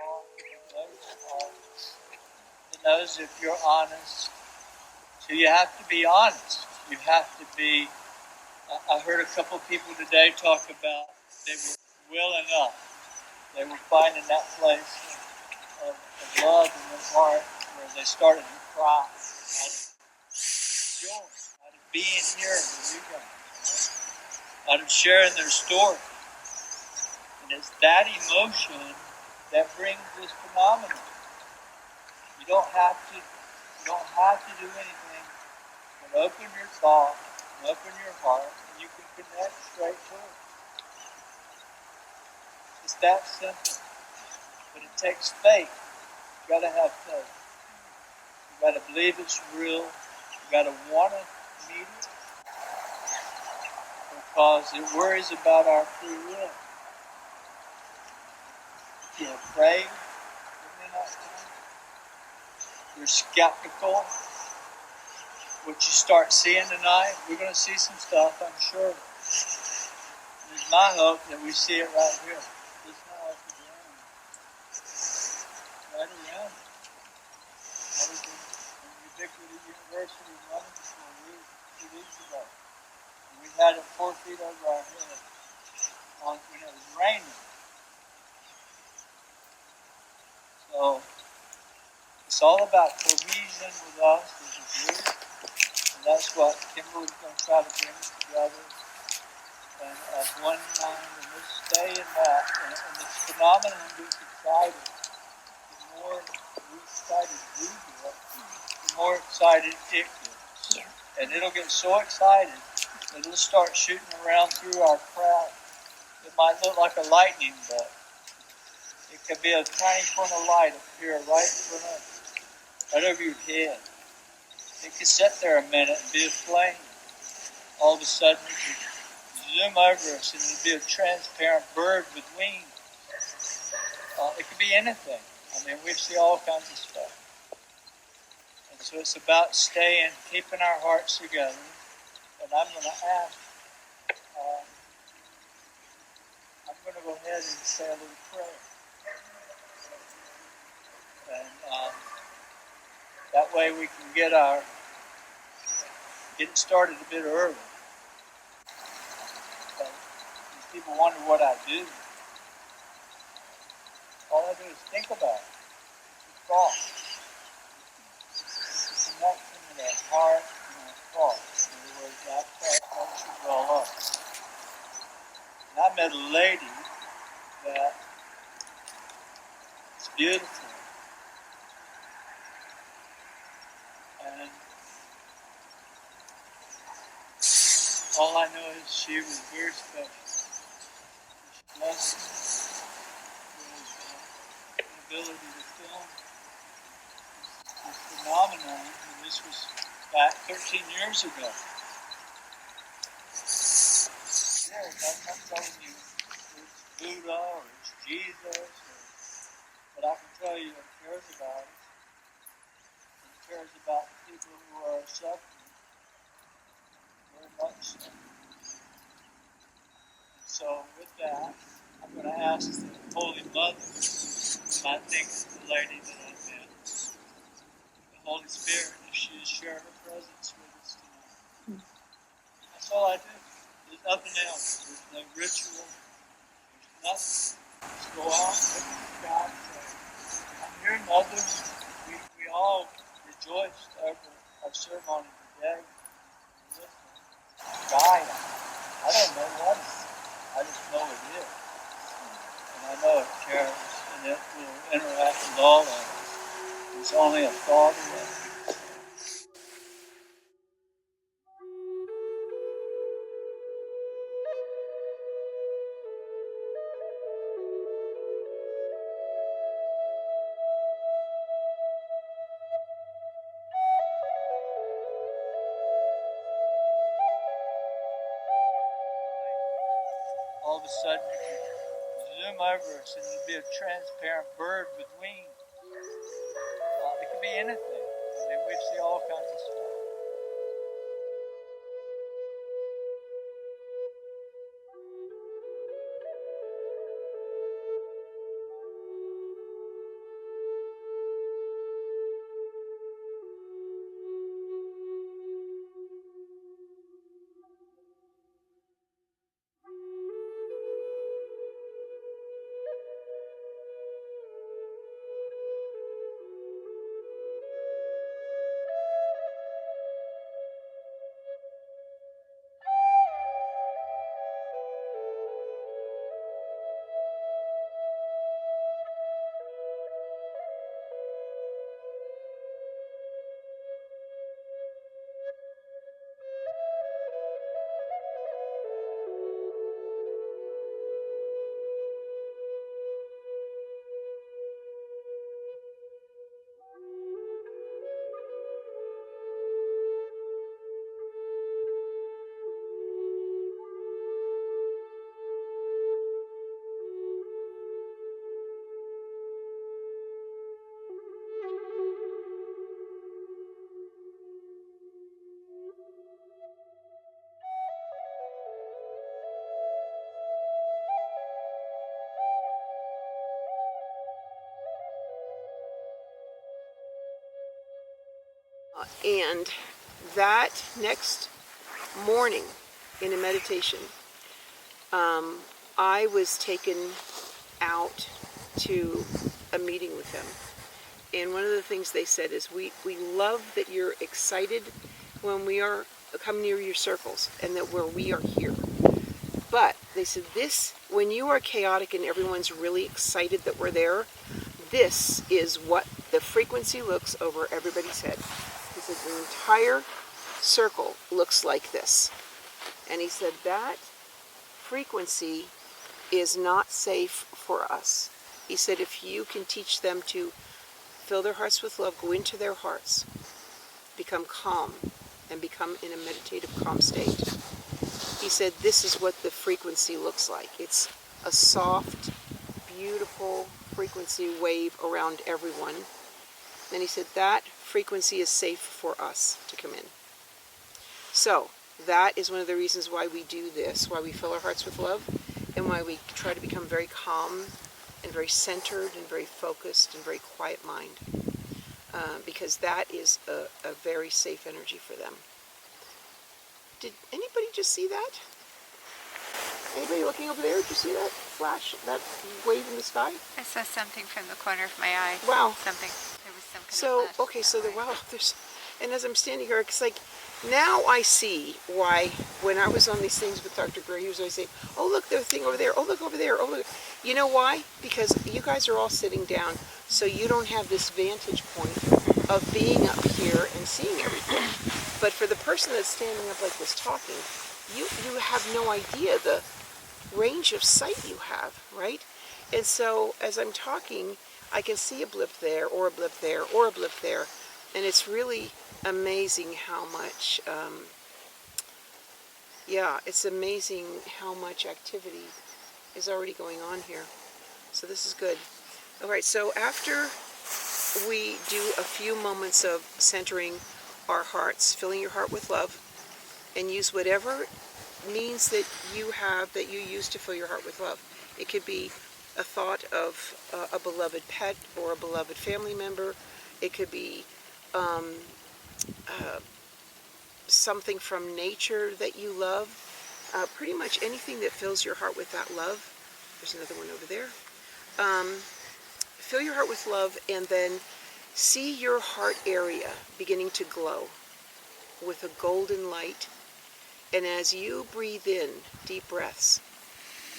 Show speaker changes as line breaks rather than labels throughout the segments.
heart, it knows your heart. It knows if you're honest. So you have to be honest. You have to be. I heard a couple of people today talk about they were willing up. They were finding that place of love in their heart where they started to cry out of joy, out of being here with you guys, out of sharing their story. And it's that emotion that brings this phenomenon. You don't have to do anything but open your thought, and open your heart, and you can connect straight to it. It's that simple. But it takes faith. You gotta have faith. You gotta believe it's real. You gotta want to meet it. Because it worries about our free will. If you're afraid, it may not come. You're skeptical. What you start seeing tonight, we're going to see some stuff, I'm sure. It's my hope that we see it right here. This house is right around it. I was in Ubiquity University in London for a week, 2 weeks ago. And we had it 4 feet over our head when it was raining. So it's all about cohesion with us as a group. And that's what Kimberly's going to try to bring us together and as one mind, and let's stay in that. And this phenomenon gets excited. The more excited we get, the more excited it gets. Yeah. And it'll get so excited that it'll start shooting around through our crowd. It might look like a lightning bolt. It could be a tiny point of light up here right in front of you, right over your head. It could sit there a minute and be a flame. All of a sudden it could zoom over us and it'd be a transparent bird with wings. It could be anything. I mean, we see all kinds of stuff. And so it's about keeping our hearts together. And I'm going to ask, I'm going to go ahead and say a little prayer. And that way we can get it started a bit early. People wonder what I do. All I do is think about it. It's a thought. It's a connection with our heart and our thoughts. In other words, that helps you well up. And I met a lady that is beautiful. And all I know is she was very special. She blessed me with an ability to film this phenomenon. And this was back 13 years ago. Yeah, I'm not telling you it's Buddha or it's Jesus, but I can tell you it cares about it. It cares about the people who are suffering very much so. And so with that, I'm going to ask the Holy Mother, whom I think is the lady that I met, the Holy Spirit, if she is sharing her presence with us tonight. That's all I do. There's nothing else. There's no ritual. There's nothing. Just go out and look at God and say, I'm here, Mother. We all rejoiced over our ceremony today. Gaia. I don't know what it is. I just know it is. And I know it cares. And it will interact with all of us. It's only a thought away. All of a sudden it could zoom over us and it'd be a transparent bird with wings. It could be anything. I mean, we see all kinds of stuff.
And that next morning in a meditation, I was taken out to a meeting with them. And one of the things they said is, we love that you're excited when we are come near your circles and that we are here. But they said this, when you are chaotic and everyone's really excited that we're there, this is what the frequency looks over everybody's head. He said the entire circle looks like this. And he said that frequency is not safe for us. He said if you can teach them to fill their hearts with love, go into their hearts, become calm, and become in a meditative calm state. He said this is what the frequency looks like. It's a soft, beautiful frequency wave around everyone. And he said that frequency is safe for us to come in. So that is one of the reasons why we do this, why we fill our hearts with love, and why we try to become very calm and very centered and very focused and very quiet mind. Because that is a very safe energy for them. Did anybody just see that? Anybody looking over there? Did you see that flash, that wave in the sky?
I saw something from the corner of my eye.
Wow.
Something. There was some kind
So,
of flash.
okay, so there's, and as I'm standing here, it's like, now I see why when I was on these things with Dr. Gray, he was always saying, oh, look, there's a thing over there. Oh, look over there. Oh, look. You know why? Because you guys are all sitting down, so you don't have this vantage point of being up here and seeing everything. But for the person that's standing up like this talking, you have no idea the range of sight you have, right? And so as I'm talking, I can see a blip there, or a blip there, or a blip there. And it's really amazing how much, it's amazing how much activity is already going on here. So this is good. All right, so after we do a few moments of centering our hearts, filling your heart with love, and use whatever means that you have that you use to fill your heart with love. It could be a thought of a beloved pet or a beloved family member. It could be something from nature that you love. Pretty much anything that fills your heart with that love. There's another one over there. Fill your heart with love, and then see your heart area beginning to glow with a golden light. And as you breathe in deep breaths,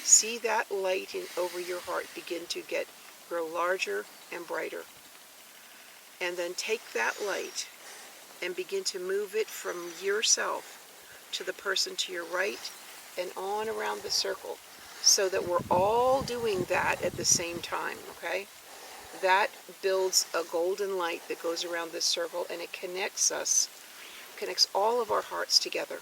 see that light over your heart begin to grow larger and brighter. And then take that light and begin to move it from yourself to the person to your right and on around the circle, so that we're all doing that at the same time, okay? That builds a golden light that goes around this circle, and it connects all of our hearts together.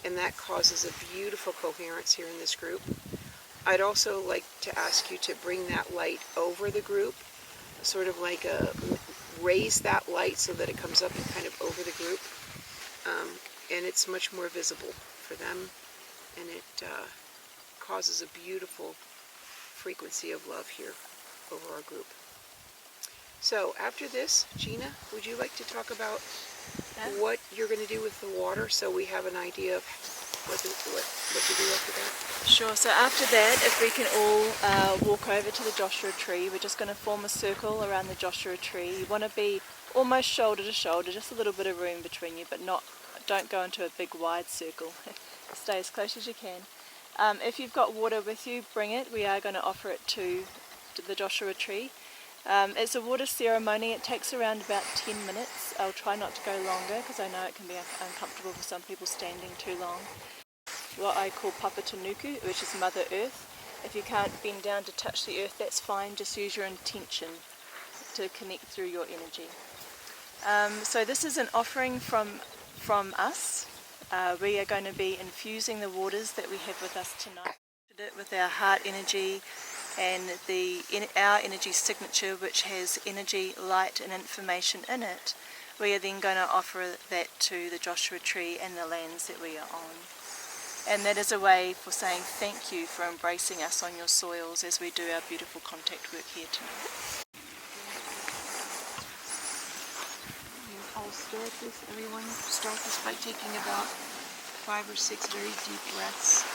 And that causes a beautiful coherence here in this group. I'd also like to ask you to bring that light over the group, sort of like raise that light so that it comes up and kind of over the group. And it's much more visible for them, and it causes a beautiful frequency of love here over our group. So after this, Gina, would you like to talk about what you're going to do with the water, so we have an idea of what to do after that?
Sure, so after that, if we can all walk over to the Joshua tree, we're just going to form a circle around the Joshua tree. You want to be almost shoulder to shoulder, just a little bit of room between you, but don't go into a big wide circle. Stay as close as you can. If you've got water with you, bring it. We are going to offer it to the Joshua tree. It's a water ceremony. It takes around about 10 minutes. I'll try not to go longer because I know it can be uncomfortable for some people standing too long. What I call Papa Tanuku, which is Mother Earth. If you can't bend down to touch the earth, that's fine. Just use your intention to connect through your energy. So this is an offering from us. We are going to be infusing the waters that we have with us tonight with our heart energy and our energy signature, which has energy, light and information in it. We are then going to offer that to the Joshua tree and the lands that we are on. And that is a way for saying thank you for embracing us on your soils as we do our beautiful contact work here tonight.
I'll start this, everyone, start this by taking about 5 or 6 very deep breaths.